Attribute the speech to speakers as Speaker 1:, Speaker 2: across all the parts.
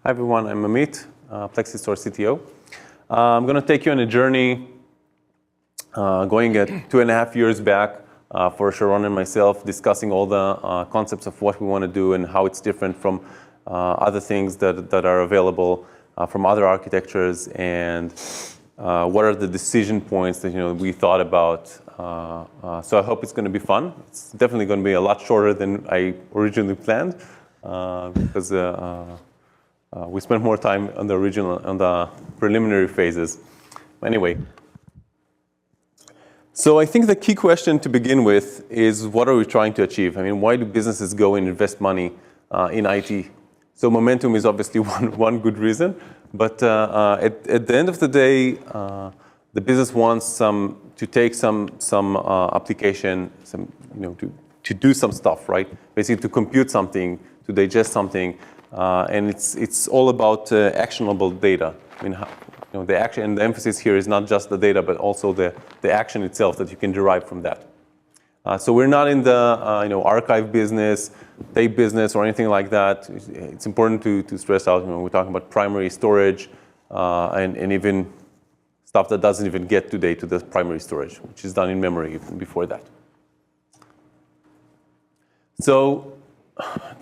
Speaker 1: Hi everyone, I'm Amit, Plexistor CTO. I'm going to take you on a journey going at 2.5 years back for Sharon and myself, discussing all the concepts of what we want to do and how it's different from other things that are available from other architectures, and what are the decision points that we thought about. So I hope it's going to be fun. It's definitely going to be a lot shorter than I originally planned because we spent more time on the preliminary phases. Anyway, so I think the key question to begin with is, what are we trying to achieve? I mean, why do businesses go and invest money in IT? So momentum is obviously one good reason, but at the end of the day, the business wants to take some application, to do some stuff, right? Basically, to compute something, to digest something. And it's all about actionable data. I mean, the action and the emphasis here is not just the data, but also the action itself that you can derive from that. So we're not in the archive business, tape business, or anything like that. It's important to stress out. We're talking about primary storage and even stuff that doesn't even get today to the primary storage, which is done in memory even before that. So,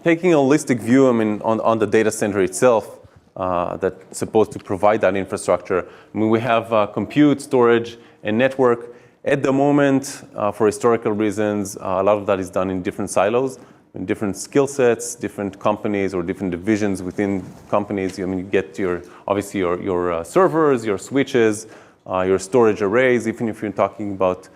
Speaker 1: taking a holistic view, on the data center itself that's supposed to provide that infrastructure. We have compute, storage, and network. At the moment, for historical reasons, a lot of that is done in different silos, in different skill sets, different companies, or different divisions within companies. You get your servers, your switches, your storage arrays. Even if you're talking about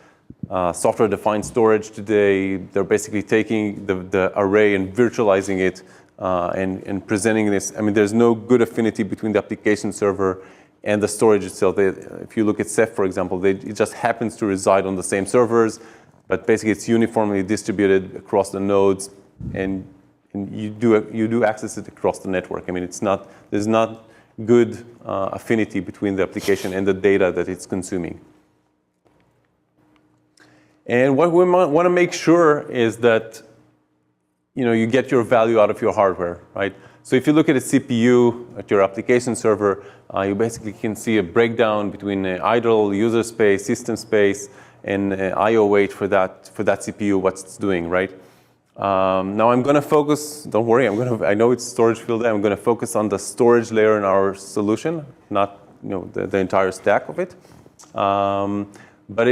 Speaker 1: software-defined storage today, they're basically taking the array and virtualizing it and presenting this. There's no good affinity between the application server and the storage itself. If you look at Ceph, for example, it just happens to reside on the same servers, but basically it's uniformly distributed across the nodes, and you do access it across the network. There's not good affinity between the application and the data that it's consuming. And what we want to make sure is that you get your value out of your hardware, right? So if you look at a CPU at your application server, you basically can see a breakdown between idle, user space, system space, and I/O weight for that CPU, what it's doing, right? Now I'm going to focus. Don't worry, I know it's storage field day. I'm going to focus on the storage layer in our solution, not the entire stack of it. But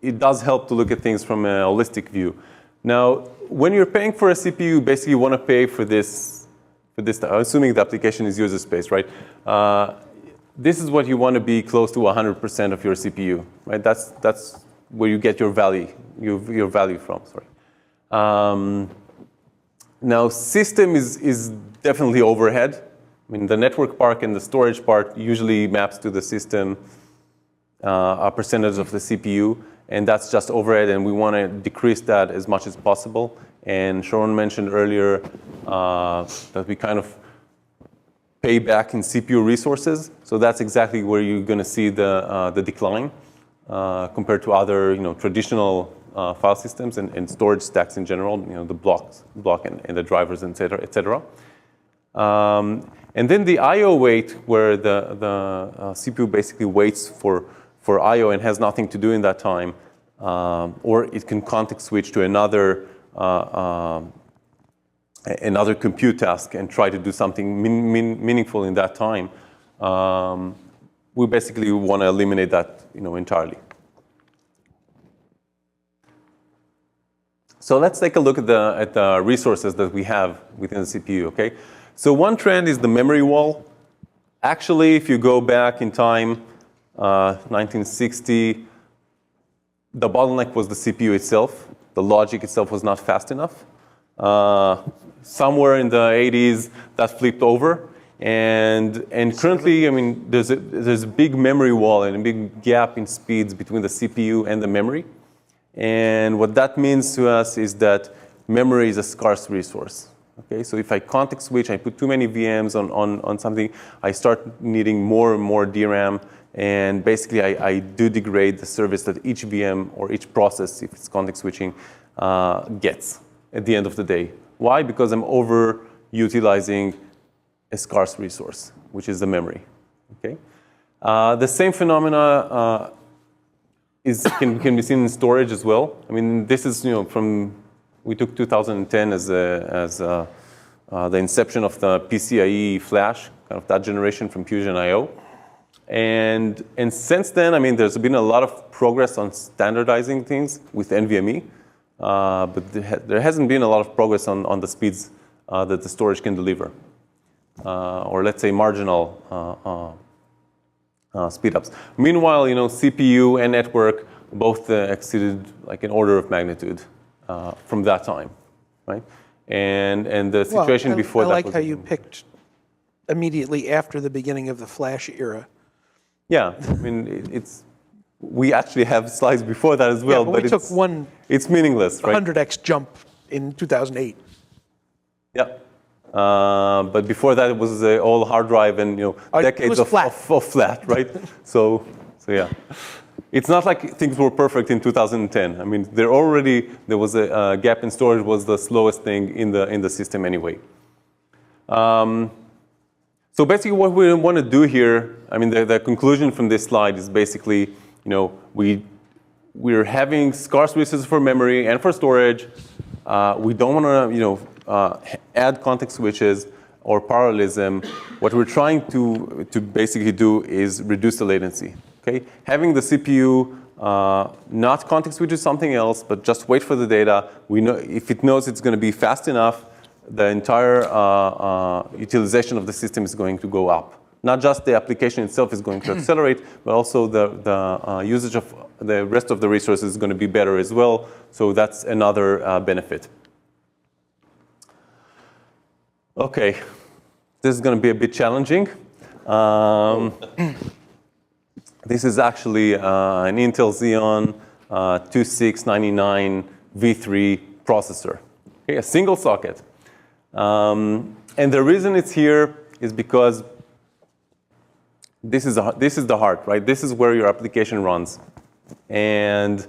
Speaker 1: it does help to look at things from a holistic view. Now, when you're paying for a CPU, basically you want to pay for this. Assuming the application is user space, right? This is what you want to be close to 100% of your CPU, right? That's where you get your value from. Sorry. Now, system is definitely overhead. The network part and the storage part usually maps to the system, a percentage of the CPU, and that's just overhead, and we want to decrease that as much as possible. And Sharon mentioned earlier that we kind of pay back in CPU resources, so that's exactly where you're going to see the decline compared to other traditional file systems and storage stacks in general. The block and the drivers, et cetera. And then the I/O weight, where the CPU basically waits for I/O and has nothing to do in that time, or it can context switch to another compute task and try to do something meaningful in that time. We basically want to eliminate that entirely. So let's take a look at the resources that we have within the CPU. Okay. So one trend is the memory wall. Actually, if you go back in time, 1960, the bottleneck was the CPU itself. The logic itself was not fast enough. Somewhere in the 80s, that flipped over. And currently, there's a big memory wall and a big gap in speeds between the CPU and the memory. And what that means to us is that memory is a scarce resource. Okay, so if I context switch, I put too many VMs on something, I start needing more and more DRAM. And basically, I do degrade the service that each VM or each process, if it's context switching, gets at the end of the day. Why? Because I'm overutilizing a scarce resource, which is the memory. Okay? The same phenomena can be seen in storage as well. I mean, this is we took 2010 as the inception of the PCIe flash, kind of that generation from Fusion IO. And since then, I mean, there's been a lot of progress on standardizing things with NVMe, but there hasn't been a lot of progress on the speeds that the storage can deliver, or let's say marginal speed ups. Meanwhile, CPU and network both exceeded like an order of magnitude from that time, right? And the situation before that.
Speaker 2: I like how you picked immediately after the beginning of the flash era.
Speaker 1: Yeah, I mean, we actually have slides before that as well,
Speaker 2: yeah, but we took
Speaker 1: it's meaningless, right?
Speaker 2: 100x jump in 2008.
Speaker 1: Yeah, but before that it was all hard drive and decades of flat, right? so yeah, it's not like things were perfect in 2010. I mean, there was a gap in storage was the slowest thing in the system anyway. So basically what we want to do here, I mean, the conclusion from this slide is basically, we're having scarce resources for memory and for storage. We don't want to, add context switches or parallelism. What we're trying to basically do is reduce the latency. Okay, having the CPU not context switch is something else, but just wait for the data. We know if it knows it's going to be fast enough, the entire utilization of the system is going to go up. Not just the application itself is going to accelerate, but also the usage of the rest of the resources is going to be better as well. So that's another benefit. Okay, this is going to be a bit challenging. This is actually an Intel Xeon 2699 V3 processor. Okay, a single socket. And the reason it's here is because this is the heart, right? This is where your application runs, and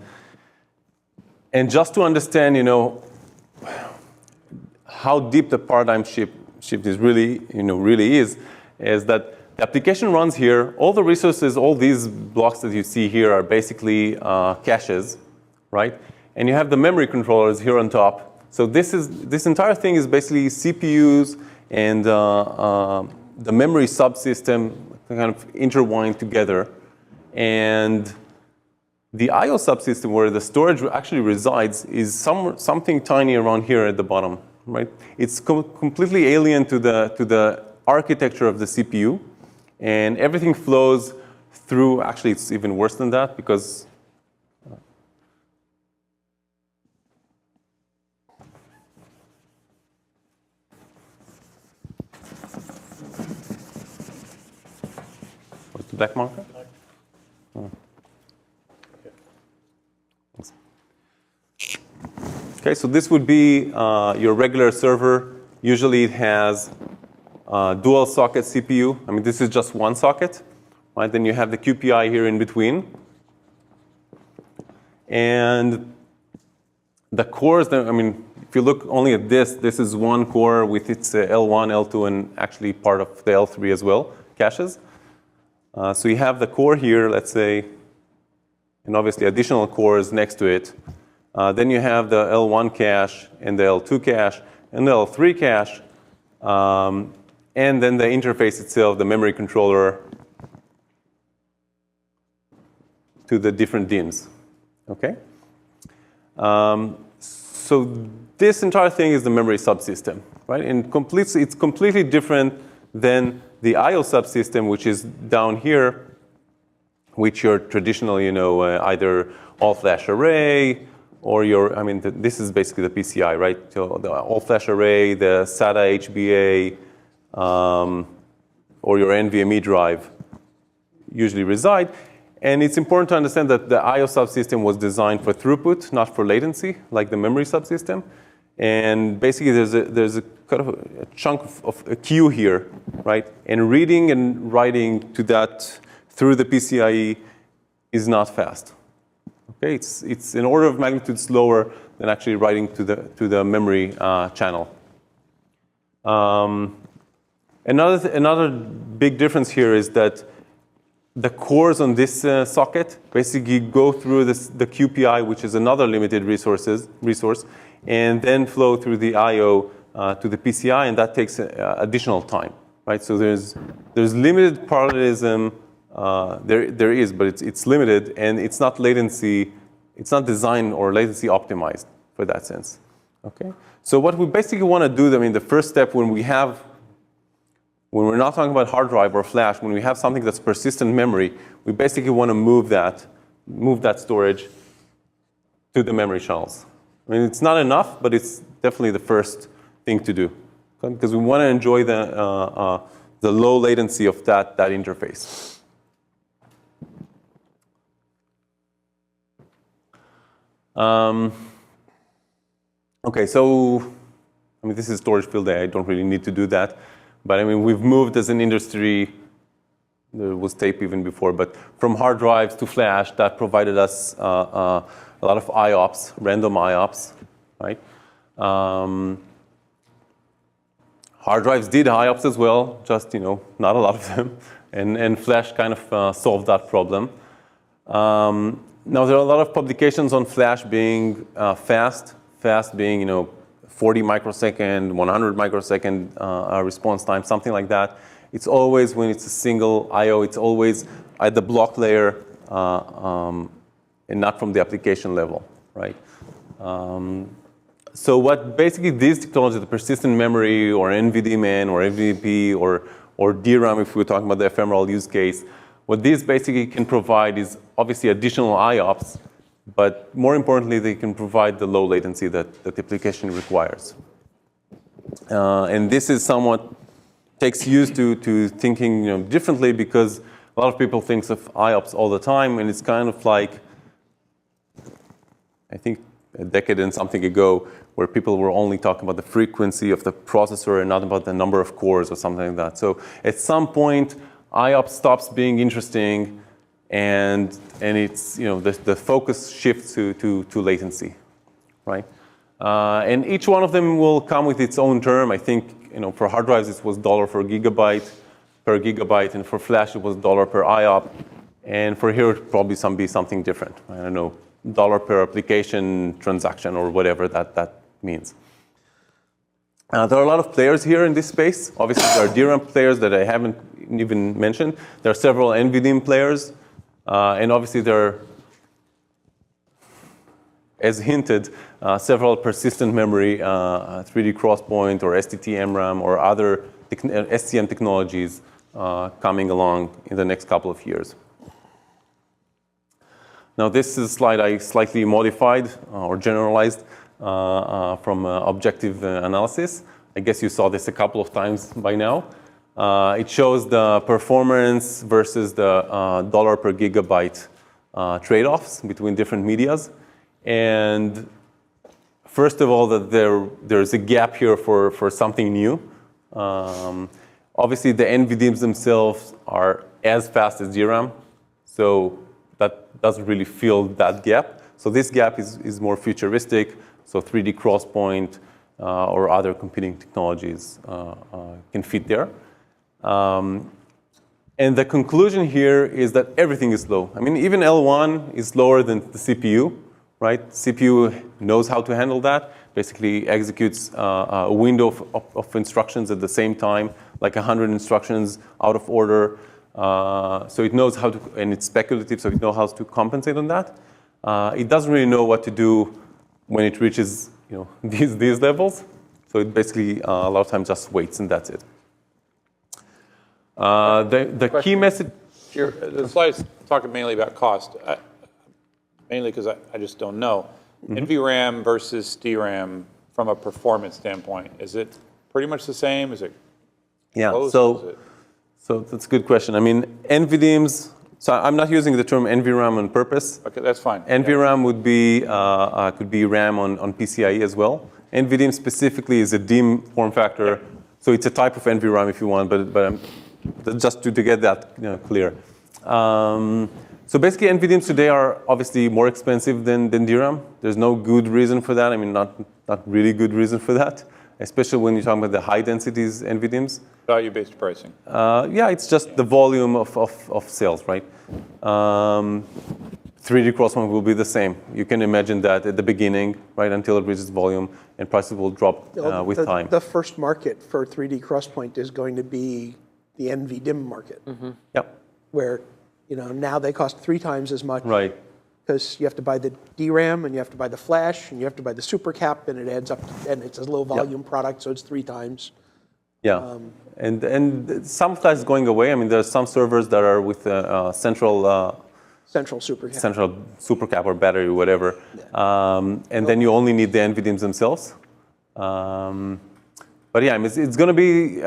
Speaker 1: just to understand, how deep the paradigm shift is really is that the application runs here. All the resources, all these blocks that you see here are basically caches, right? And you have the memory controllers here on top. So this entire thing is basically CPUs and the memory subsystem kind of intertwined together. And the I/O subsystem, where the storage actually resides, is something tiny around here at the bottom, right? It's completely alien to the architecture of the CPU, and everything flows through. Actually, it's even worse than that because what's the black marker? Oh. Okay, so this would be your regular server. Usually it has dual socket CPU. I mean, this is just one socket, right? Then you have the QPI here in between. And the cores, I mean, if you look only at this is one core with its L1, L2, and actually part of the L3 as well, caches. So you have the core here, let's say, and obviously additional cores next to it. Then you have the L1 cache and the L2 cache and the L3 cache. And then the interface itself, the memory controller to the different DIMMs. Okay? So this entire thing is the memory subsystem, right? And it's completely different than the I/O subsystem, which is down here, which you're traditionally, either all-flash array, or this is basically the PCI, right? So the all-flash array, the SATA HBA, or your NVMe drive usually reside. And it's important to understand that the I/O subsystem was designed for throughput, not for latency, like the memory subsystem. And basically, there's a kind of a chunk of a queue here, right? And reading and writing to that through the PCIe is not fast. Okay, it's an order of magnitude slower than actually writing to the memory channel. Another big difference here is that the cores on this socket basically go through the QPI, which is another limited resource, and then flow through the I/O to the PCI, and that takes additional time, right? So there's limited parallelism. There is, but it's limited, and it's not latency. It's not designed or latency optimized for that sense. Okay. So what we basically want to do, I mean, the first step when we're not talking about hard drive or flash, when we have something that's persistent memory, we basically want to move that storage to the memory channels. I mean, it's not enough, but it's definitely the first thing to do, because we want to enjoy the low latency of that interface. Okay, so I mean, this is storage field day. I don't really need to do that. But I mean, we've moved as an industry, there was tape even before, but from hard drives to flash, that provided us a lot of IOPS, random IOPS, right? Hard drives did IOPS as well, just, not a lot of them. And flash kind of solved that problem. Now, there are a lot of publications on flash being fast being, 40 microsecond, 100 microsecond response time, something like that. It's always, when it's a single I/O, it's always at the block layer and not from the application level, right? So what basically these technologies, the persistent memory or NVDIMN or NVDP or DRAM, if we're talking about the ephemeral use case, what these basically can provide is obviously additional IOPS, but more importantly, they can provide the low latency that the application requires. And this is somewhat takes used to thinking differently, because a lot of people think of IOPS all the time, and it's kind of like, I think, a decade and something ago, where people were only talking about the frequency of the processor and not about the number of cores or something like that. So at some point, IOPS stops being interesting, and it's the focus shifts to latency, right? And each one of them will come with its own term. I think for hard drives it was $1 per gigabyte, and for flash it was $1 per IOP, and for here it would probably be something different. I don't know, $1 per application transaction or whatever that means. There are a lot of players here in this space. Obviously, there are DRAM players that I haven't even mentioned. There are several NVDIMM players. And obviously, there are, as hinted, several persistent memory, 3D XPoint or STT-MRAM or other SCM technologies coming along in the next couple of years. Now, this is a slide I slightly modified or generalized from objective analysis. I guess you saw this a couple of times by now. It shows the performance versus the $1 per gigabyte trade-offs between different medias. And first of all, that there's a gap here for something new. Obviously, the NVDIMMs themselves are as fast as DRAM, so that doesn't really fill that gap. So this gap is more futuristic. So 3D XPoint or other competing technologies can fit there. And the conclusion here is that everything is slow. I mean, even L1 is slower than the CPU, right? CPU knows how to handle that. Basically executes a window of instructions at the same time, like 100 instructions out of order. So it knows how to, and it's speculative, so it knows how to compensate on that. It doesn't really know what to do when it reaches these levels. So it basically a lot of times just waits, and that's it. The key message.
Speaker 3: Here, the slide's talking mainly about cost, mainly because I just don't know. Mm-hmm. NVRAM versus DRAM from a performance standpoint, is it pretty much the same? Is it close?
Speaker 1: So that's a good question. I mean, NVDIMMs. So I'm not using the term NVRAM on purpose.
Speaker 3: Okay, that's fine.
Speaker 1: NVRAM would be could be RAM on PCIe as well. NVDIMM specifically is a DIMM form factor, yeah. So it's a type of NVRAM if you want, but just to get that clear. So basically, NVDIMMs today are obviously more expensive than DRAM. There's no good reason for that. I mean, not really good reason for that. especially when you're talking about the high densities NVDIMMs.
Speaker 3: Value-based pricing.
Speaker 1: Yeah, it's just the volume of sales, right? 3D XPoint will be the same. You can imagine that at the beginning, right, until it reaches volume, and prices will drop with time.
Speaker 2: The first market for 3D XPoint is going to be the NVDIMM market,
Speaker 1: Yep.
Speaker 2: where now they cost 3 times as much.
Speaker 1: Right.
Speaker 2: Because you have to buy the DRAM, and you have to buy the flash, and you have to buy the super cap, and it adds up, and it's a low volume product, so it's 3 times.
Speaker 1: Yeah, and some of that is going away. I mean, there are some servers that are with
Speaker 2: Central super cap.
Speaker 1: central supercap or battery, whatever, and then you only need the NVDIMMs themselves. But yeah, I mean, it's going to be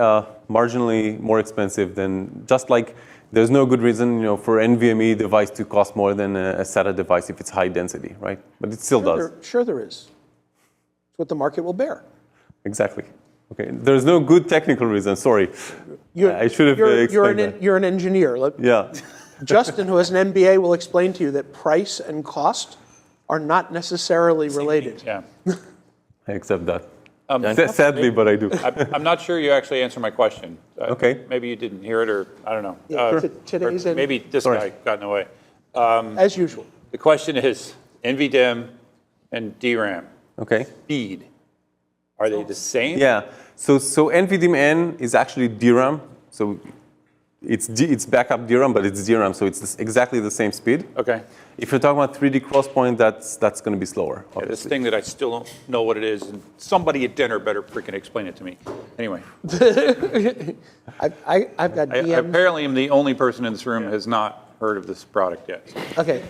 Speaker 1: marginally more expensive than just like. There's no good reason, for NVMe device to cost more than a SATA device if it's high density, right? But it still does.
Speaker 2: Sure there is. It's what the market will bear.
Speaker 1: Exactly. Okay. There's no good technical reason. Sorry. I should have explained that.
Speaker 2: You're an engineer.
Speaker 1: Yeah.
Speaker 2: Justin, who has an MBA, will explain to you that price and cost are not necessarily related.
Speaker 3: Yeah.
Speaker 1: I accept that. Sadly, but I do.
Speaker 3: I'm not sure you actually answered my question.
Speaker 1: Okay.
Speaker 3: Maybe you didn't hear it, or I don't know.
Speaker 2: Yeah, today's
Speaker 3: or maybe this guy got in the way.
Speaker 2: As usual.
Speaker 3: The question is NVDIMM and DRAM.
Speaker 1: Okay.
Speaker 3: Speed. Are they the same?
Speaker 1: Yeah. So NVDIMM-N is actually DRAM. So it's backup DRAM, but it's DRAM, so it's exactly the same speed.
Speaker 3: Okay.
Speaker 1: If you're talking about 3D XPoint, that's going to be slower.
Speaker 3: Yeah, this thing that I still don't know what it is, and somebody at dinner better freaking explain it to me. Anyway.
Speaker 2: I've got
Speaker 3: I
Speaker 2: DM.
Speaker 3: apparently am the only person in this room who has not heard of this product yet.
Speaker 2: Okay,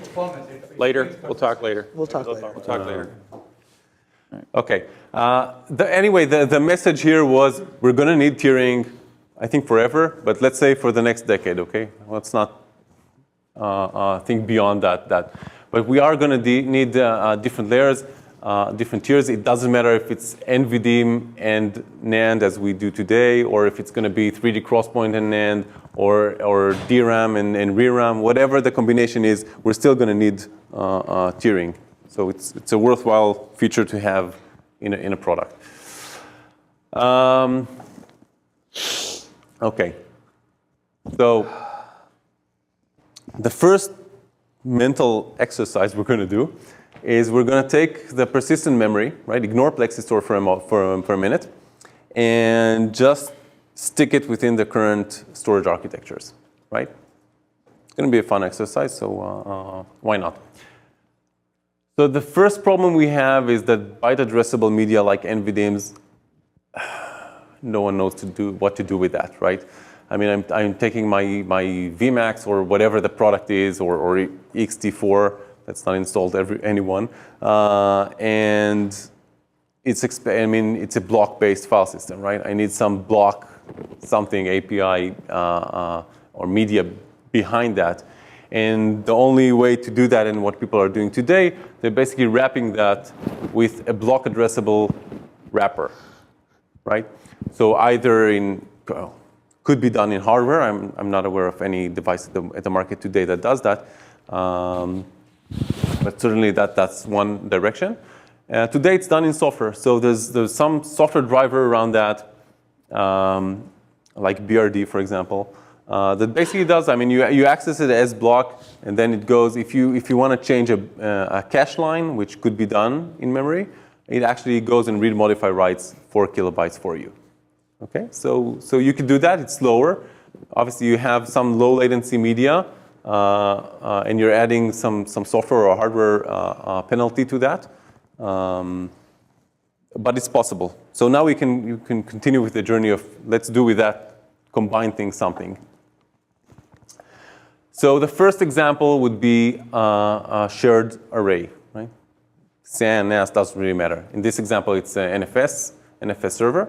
Speaker 3: Later? We'll talk later.
Speaker 2: we'll talk later.
Speaker 3: We'll talk later.
Speaker 1: Okay. Anyway, the message here was we're going to need tiering, I think, forever, but let's say for the next decade, okay? Let's not think beyond that. But we are going to need different layers, different tiers. It doesn't matter if it's NVDIMM and NAND as we do today, or if it's going to be 3D XPoint and NAND, or DRAM and ReRAM, whatever the combination is, we're still going to need tiering. So it's a worthwhile feature to have in a product. Okay. So the first mental exercise we're going to do is we're going to take the persistent memory, right? Ignore Plexistor for a minute, and just stick it within the current storage architectures, right? It's going to be a fun exercise, so why not? So the first problem we have is that byte addressable media like NVDIMMs, no one knows what to do with that, right? I mean, I'm taking my Vmax or whatever the product is, or ext4 that's not installed anyone, and it's a block-based file system, right? I need some block something API or media behind that. And the only way to do that, and what people are doing today, they're basically wrapping that with a block addressable wrapper, right? So either could be done in hardware. I'm not aware of any device at the market today that does that. But certainly that's one direction. Today it's done in software. So there's some software driver around that, like BRD, for example, that basically does. I mean, you access it as block, and then it goes. If you want to change a cache line, which could be done in memory, it actually goes and read, modify, writes 4 kilobytes for you. Okay, so you can do that. It's slower. Obviously, you have some low latency media, and you're adding some software or hardware penalty to that. But it's possible. So now you can continue with the journey of let's do with that, combine things something. So the first example would be a shared array, right? SAN, NAS doesn't really matter. In this example, it's an NFS server.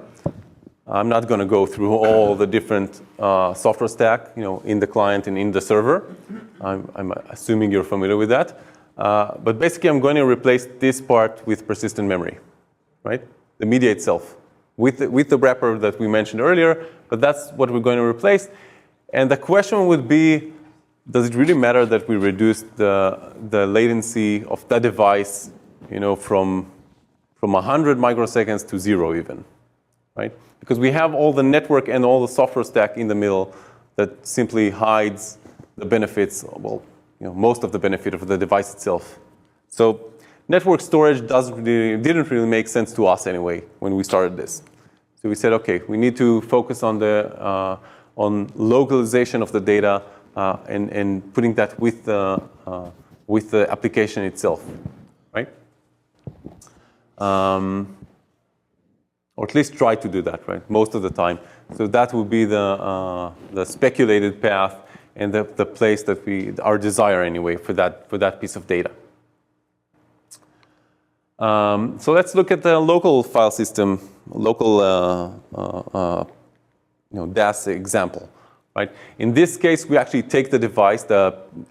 Speaker 1: I'm not going to go through all the different software stack, in the client and in the server. I'm assuming you're familiar with that. But basically, I'm going to replace this part with persistent memory, right? The media itself, with the wrapper that we mentioned earlier. But that's what we're going to replace. And the question would be, does it really matter that we reduce the latency of that device, from 100 microseconds to 0 even, right? Because we have all the network and all the software stack in the middle that simply hides the benefits, well, most of the benefit of the device itself. So network storage didn't really make sense to us anyway when we started this. So we said, okay, we need to focus on on localization of the data and putting that with the application itself, right? Or at least try to do that, right? Most of the time. So that would be the speculated path and the place that our desire anyway for that piece of data. So let's look at the local file system, local DAS example, right? In this case, we actually take the device,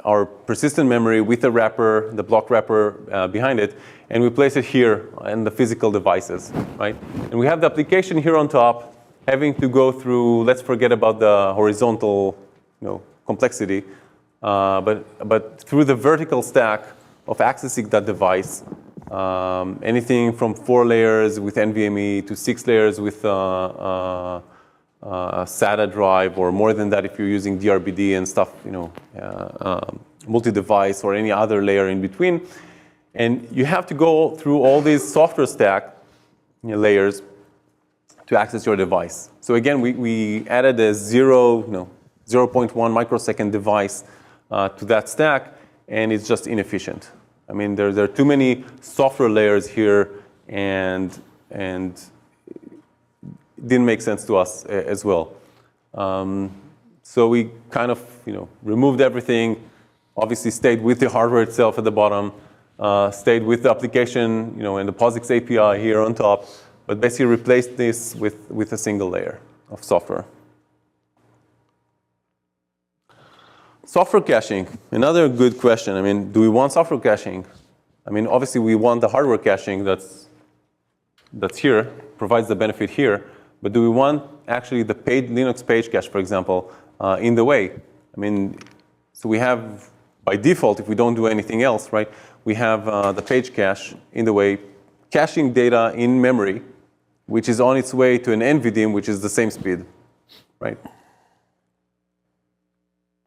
Speaker 1: our persistent memory with the wrapper, the block wrapper behind it, and we place it here in the physical devices, right? And we have the application here on top, having to go through. Let's forget about the horizontal, complexity, but through the vertical stack of accessing that device. Anything from 4 layers with NVMe to 6 layers with SATA drive, or more than that if you're using DRBD and stuff, multi-device or any other layer in between. And you have to go through all these software stack layers to access your device. So again, we added a 0.1 microsecond device to that stack, and it's just inefficient. I mean, there are too many software layers here, and it didn't make sense to us as well. So we kind of, removed everything. Obviously, stayed with the hardware itself at the bottom, stayed with the application, and the POSIX API here on top, but basically replaced this with a single layer of software. Software caching, another good question. I mean, do we want software caching? I mean, obviously, we want the hardware caching that's here, provides the benefit here, but do we want actually the Linux page cache, for example, in the way? I mean, so we have, by default, if we don't do anything else, right, we have the page cache in the way, caching data in memory, which is on its way to an NVDIMM, which is the same speed, right?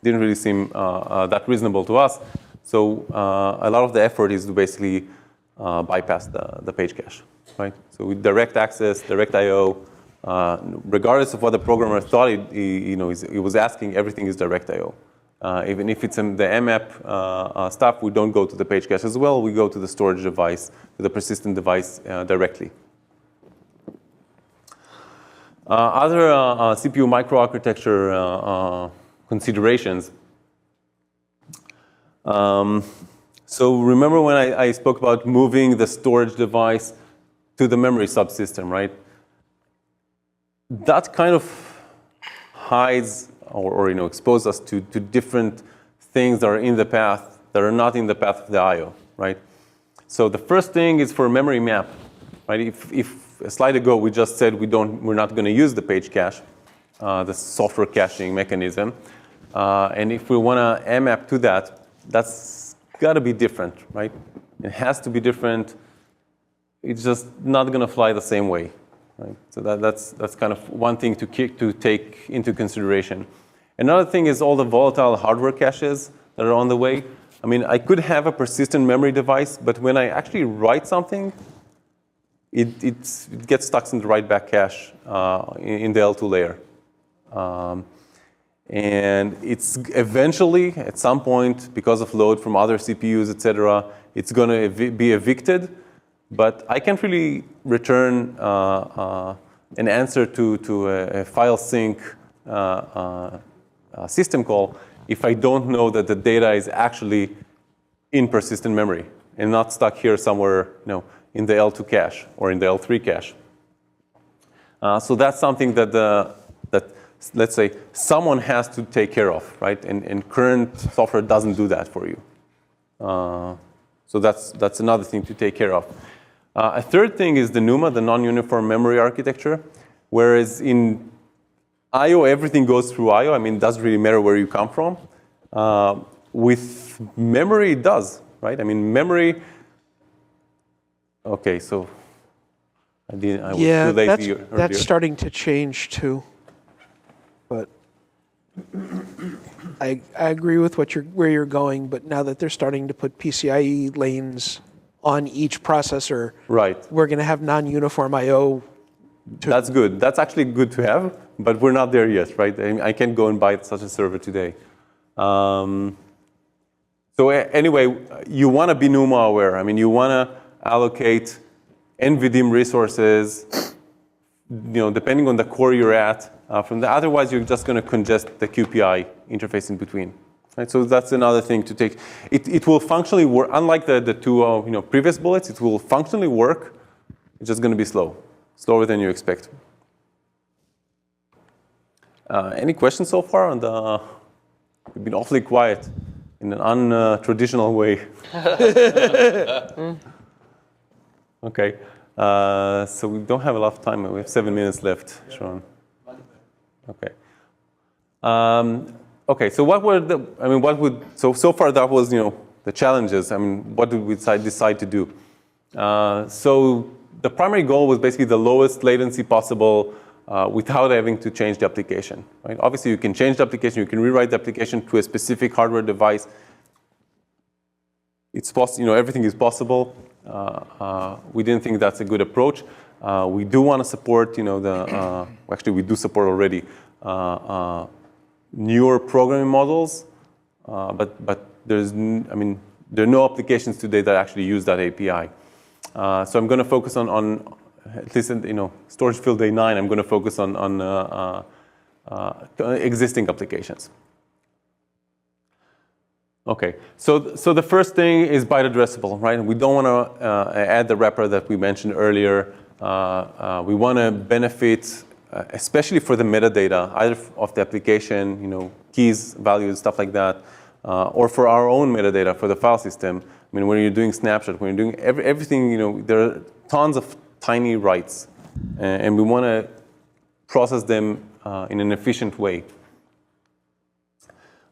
Speaker 1: Didn't really seem that reasonable to us. So a lot of the effort is to basically bypass the page cache, right? So with direct access, direct I/O, regardless of what the programmer thought he was asking, everything is direct I/O. Even if it's the mmap stuff, we don't go to the page cache as well. We go to the storage device, to the persistent device directly. Other CPU microarchitecture considerations. So remember when I spoke about moving the storage device to the memory subsystem, right? That kind of hides or exposes us to different things that are in the path that are not in the path of the I/O, right? So the first thing is for memory map, right? If a slide ago we just said we're not going to use the page cache, the software caching mechanism. And if we want to mmap to that, that's got to be different, right? It has to be different. It's just not going to fly the same way, right? So that's kind of one thing to take into consideration. Another thing is all the volatile hardware caches that are on the way. I mean, I could have a persistent memory device, but when I actually write something, it gets stuck in the write-back cache in the L2 layer. And it's eventually, at some point, because of load from other CPUs, et cetera, it's going to be evicted. But I can't really return an answer to a file sync system call if I don't know that the data is actually in persistent memory and not stuck here somewhere, in the L2 cache or in the L3 cache. So that's something that let's say someone has to take care of, right? And current software doesn't do that for you. So that's another thing to take care of. A third thing is the NUMA, the non-uniform memory architecture, whereas in I/O everything goes through I/O. I mean, it doesn't really matter where you come from. With memory, it does, right? I mean, memory. Okay, so I was
Speaker 2: Yeah,
Speaker 1: too lazy
Speaker 2: that's
Speaker 1: earlier.
Speaker 2: starting to change too. But I agree with where you're going, but now that they're starting to put PCIe lanes on each processor,
Speaker 1: Right.
Speaker 2: we're going to have non-uniform I/O.
Speaker 1: That's good. That's actually good to have, but we're not there yet, right? I can't go and buy such a server today. Anyway, you want to be NUMA aware. I mean, you want to allocate NVDIMM resources, depending on the core you're at. Otherwise, you're just going to congest the QPI interface in between. Right? So that's another thing to take. It will functionally work. Unlike the two previous bullets, it will functionally work. It's just going to be slower than you expect. Any questions so far on the? You've been awfully quiet in an untraditional way. Okay. So we don't have a lot of time. We have 7 minutes left, Sharon. Okay. Okay. So what were the? I mean, what would? So far that was the challenges. I mean, what did we decide to do? So the primary goal was basically the lowest latency possible without having to change the application. Right? Obviously, you can change the application. You can rewrite the application to a specific hardware device. It's possible. Everything is possible. We didn't think that's a good approach. We do want to support, actually we do support already newer programming models, but there are no applications today that actually use that API. So I'm going to focus on at least storage field day 9. I'm going to focus on existing applications. Okay, so the first thing is byte addressable, right? We don't want to add the wrapper that we mentioned earlier. We want to benefit, especially for the metadata, either of the application, keys, values, stuff like that, or for our own metadata for the file system. I mean, when you're doing snapshot, when you're doing everything, there are tons of tiny writes, and we want to process them in an efficient way.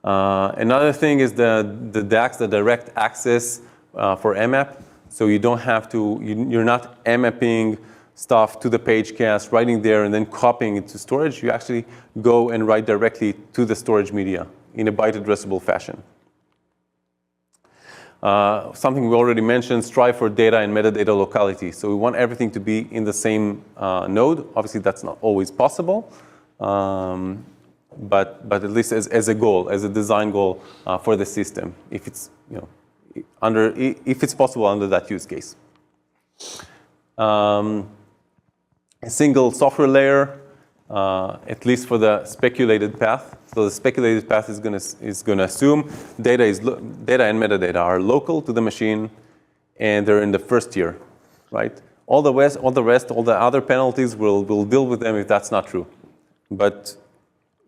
Speaker 1: Another thing is the DAX, the direct access for mmap. So you don't have to, you're not mmapping stuff to the page cache, writing there, and then copying it to storage. You actually go and write directly to the storage media in a byte addressable fashion. Something we already mentioned, strive for data and metadata locality. So we want everything to be in the same node. Obviously, that's not always possible. But at least as a goal, as a design goal for the system, if it's if it's possible under that use case. A single software layer, at least for the speculated path. So the speculated path is going to assume data and metadata are local to the machine, and they're in the first tier, right? All the rest, all the other penalties, we'll deal with them if that's not true. But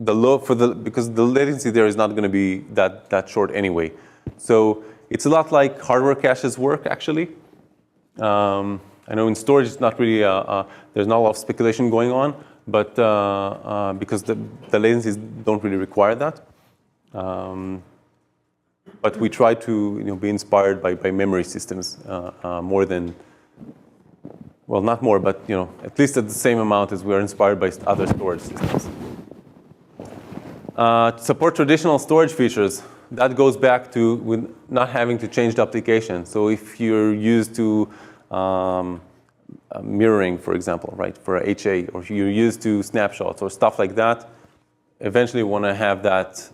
Speaker 1: because the latency there is not going to be that short anyway. So it's a lot like hardware caches work, actually. I know in storage it's not really, there's not a lot of speculation going on, but because the latencies don't really require that. But we try to be inspired by memory systems more than, well, not more, but at least at the same amount as we are inspired by other storage systems. Support traditional storage features. That goes back to not having to change the application. So if you're used to mirroring, for example, right, for HA, or if you're used to snapshots or stuff like that, eventually want to have that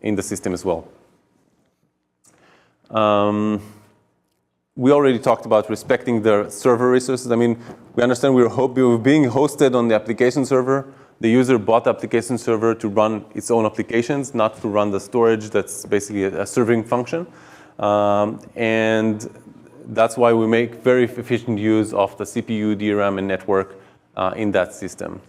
Speaker 1: in the system as well. We already talked about respecting the server resources. I mean, we understand we were being hosted on the application server. The user bought the application server to run its own applications, not to run the storage that's basically a serving function. And that's why we make very efficient use of the CPU, DRAM, and network in that system.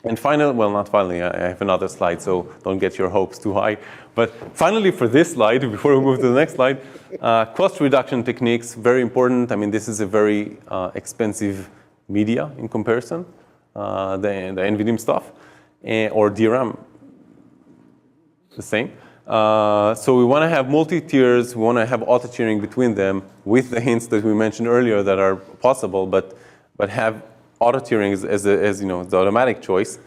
Speaker 1: And finally, well, not finally, I have another slide, so don't get your hopes too high. But finally, for this slide, before we move to the next slide, cost reduction techniques, very important. I mean, this is a very expensive media in comparison, the NVDIMM stuff, or DRAM, the same. So we want to have multi-tiers. We want to have auto-tiering between them with the hints that we mentioned earlier that are possible, but have auto-tiering as the automatic choice.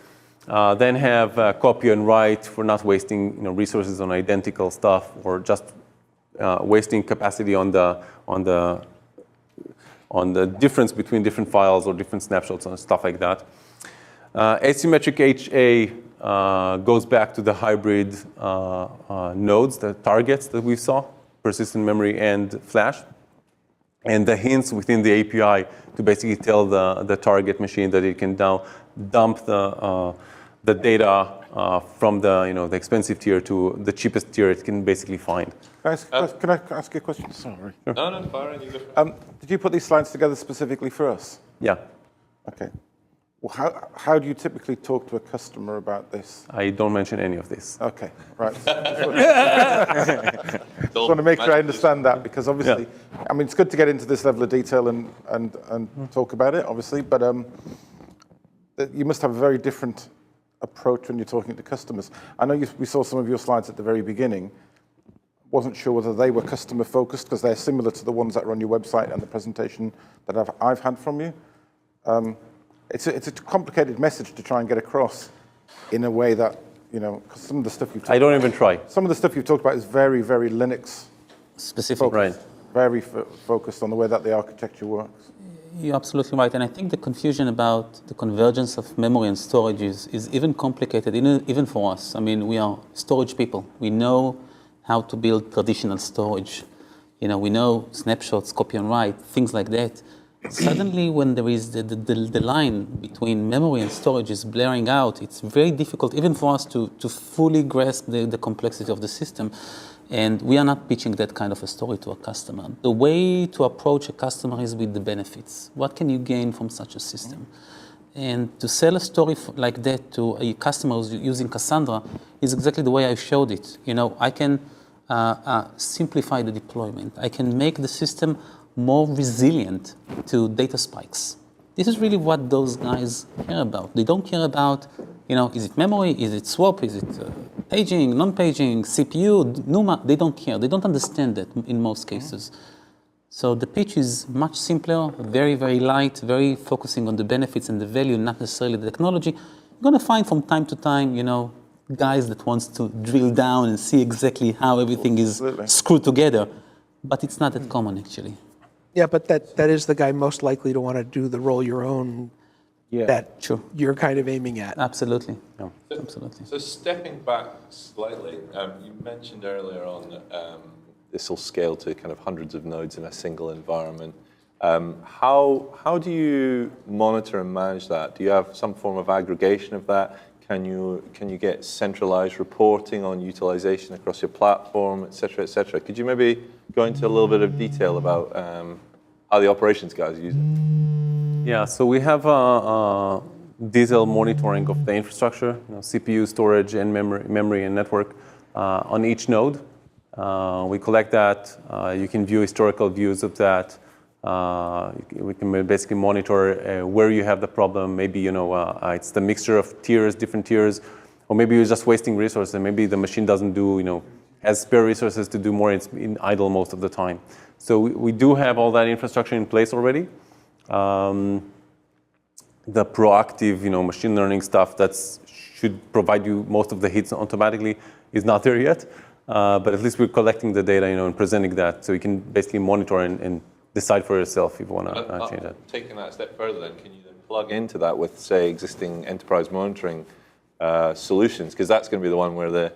Speaker 1: Then have copy and write for not wasting resources on identical stuff or just wasting capacity on the difference between different files or different snapshots and stuff like that. Asymmetric HA goes back to the hybrid nodes, the targets that we saw, persistent memory and flash, and the hints within the API to basically tell the target machine that it can now dump the data from the expensive tier to the cheapest tier it can basically find.
Speaker 4: Can I ask you a question? Sorry.
Speaker 1: Sure.
Speaker 3: No, fine. You go.
Speaker 4: Did you put these slides together specifically for us?
Speaker 1: Yeah.
Speaker 4: Okay. Well, how do you typically talk to a customer about this?
Speaker 1: I don't mention any of this.
Speaker 4: Okay, right. Just want to make sure I understand that, because obviously, I mean, it's good to get into this level of detail and talk about it, obviously, but you must have a very different approach when you're talking to customers. I know we saw some of your slides at the very beginning. Wasn't sure whether they were customer focused, because they're similar to the ones that are on your website and the presentation that I've had from you. It's a complicated message to try and get across in a way that, because some of the stuff you've talked
Speaker 1: I don't even try.
Speaker 4: Some of the stuff you've talked about is very, very Linux
Speaker 5: specific.
Speaker 1: Right.
Speaker 4: Very focused on the way that the architecture works.
Speaker 5: You're absolutely right. And I think the confusion about the convergence of memory and storage is even complicated, even for us. I mean, we are storage people. We know how to build traditional storage. We know snapshots, copy and write, things like that. Suddenly, when there is the line between memory and storage is blaring out, it's very difficult, even for us, to fully grasp the complexity of the system. And we are not pitching that kind of a story to a customer. The way to approach a customer is with the benefits. What can you gain from such a system? And to sell a story like that to a customer who's using Cassandra is exactly the way I showed it. I can simplify the deployment. I can make the system more resilient to data spikes. This is really what those guys care about. They don't care about, is it memory, is it swap, is it paging, non-paging, CPU, NUMA. They don't care. They don't understand that in most cases. So the pitch is much simpler, very, very light, very focusing on the benefits and the value, not necessarily the technology. You're going to find from time to time, guys that wants to drill down and see exactly how everything is screwed together. But it's not that common, actually.
Speaker 2: Yeah, but that is the guy most likely to want to do the roll your own that
Speaker 5: Sure.
Speaker 2: you're kind of aiming at.
Speaker 5: Absolutely.
Speaker 1: Yeah.
Speaker 5: Absolutely.
Speaker 6: So stepping back slightly, you mentioned earlier on that this will scale to kind of hundreds of nodes in a single environment. How do you monitor and manage that? Do you have some form of aggregation of that? Can you get centralized reporting on utilization across your platform, et cetera, et cetera? Could you maybe go into a little bit of detail about how the operations guys use it?
Speaker 1: Yeah, so we have detailed monitoring of the infrastructure, CPU, storage, and memory and network on each node. We collect that. You can view historical views of that. We can basically monitor where you have the problem. Maybe it's the mixture of tiers, different tiers, or maybe you're just wasting resources. And maybe the machine doesn't do, has spare resources to do more. It's in idle most of the time. So we do have all that infrastructure in place already. The proactive, machine learning stuff that should provide you most of the hits automatically is not there yet. But at least we're collecting the data, and presenting that, so you can basically monitor and decide for yourself if you want to change that.
Speaker 6: Taking that a step further, then, can you then plug into that with, say, existing enterprise monitoring solutions? Because that's going to be the one where the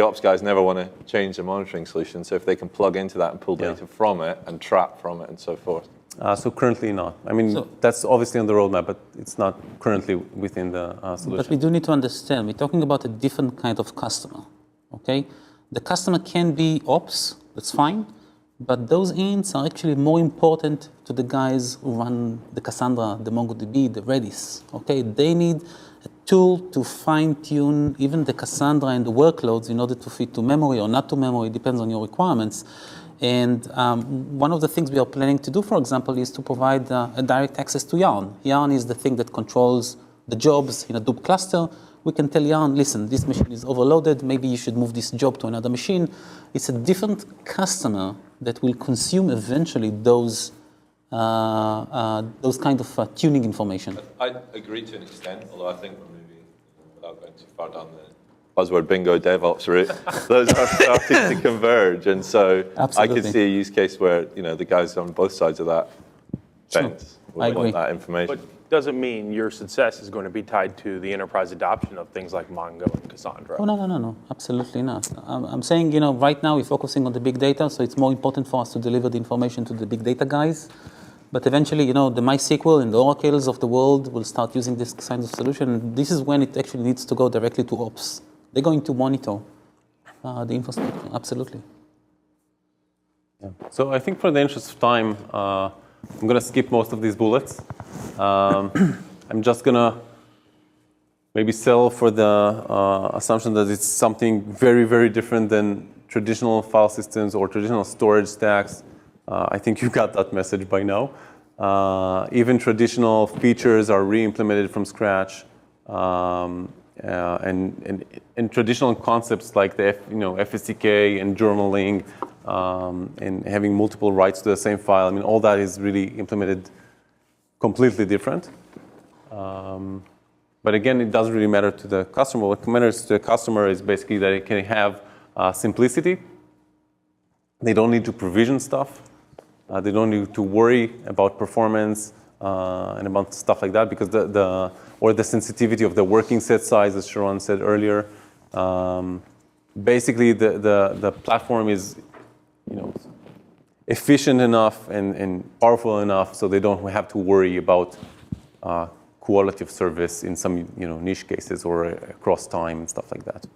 Speaker 6: ops guys never want to change the monitoring solution. So if they can plug into that and pull data from it and trap from it and so forth.
Speaker 1: So currently not. I mean, that's obviously on the roadmap, but it's not currently within the solution.
Speaker 5: But we do need to understand, we're talking about a different kind of customer, okay? The customer can be ops, that's fine, but those hints are actually more important to the guys who run the Cassandra, the MongoDB, the Redis, okay? They need a tool to fine-tune even the Cassandra and the workloads in order to fit to memory or not to memory, depends on your requirements. And one of the things we are planning to do, for example, is to provide a direct access to Yarn. Yarn is the thing that controls the jobs in a Hadoop cluster. We can tell Jan, listen, this machine is overloaded. Maybe you should move this job to another machine. It's a different customer that will consume eventually those kind of tuning information.
Speaker 6: I agree to an extent, although I think we're maybe, without going too far down the buzzword bingo DevOps route, those are starting to converge. And so I could see a use case where, the guys on both sides of that fence
Speaker 5: I
Speaker 6: would want
Speaker 5: agree.
Speaker 6: that information.
Speaker 7: But doesn't mean your success is going to be tied to the enterprise adoption of things like Mongo and Cassandra.
Speaker 5: Oh, no, absolutely not. I'm saying, right now we're focusing on the big data, so it's more important for us to deliver the information to the big data guys. But eventually, the MySQL and the Oracles of the world will start using this kind of solution. This is when it actually needs to go directly to ops. They're going to monitor the infrastructure, absolutely.
Speaker 1: Yeah. So I think for the interest of time, I'm going to skip most of these bullets. I'm just going to maybe sell for the assumption that it's something very, very different than traditional file systems or traditional storage stacks. I think you got that message by now. Even traditional features are re-implemented from scratch. And traditional concepts like the FSDK and journaling and having multiple writes to the same file, all that is really implemented completely different. But again, it doesn't really matter to the customer. What matters to the customer is basically that it can have simplicity. They don't need to provision stuff. They don't need to worry about performance and about stuff like that, because the sensitivity of the working set size, as Sharon said earlier. Basically, the platform is, efficient enough and powerful enough so they don't have to worry about quality of service in some niche cases or across time and stuff like that.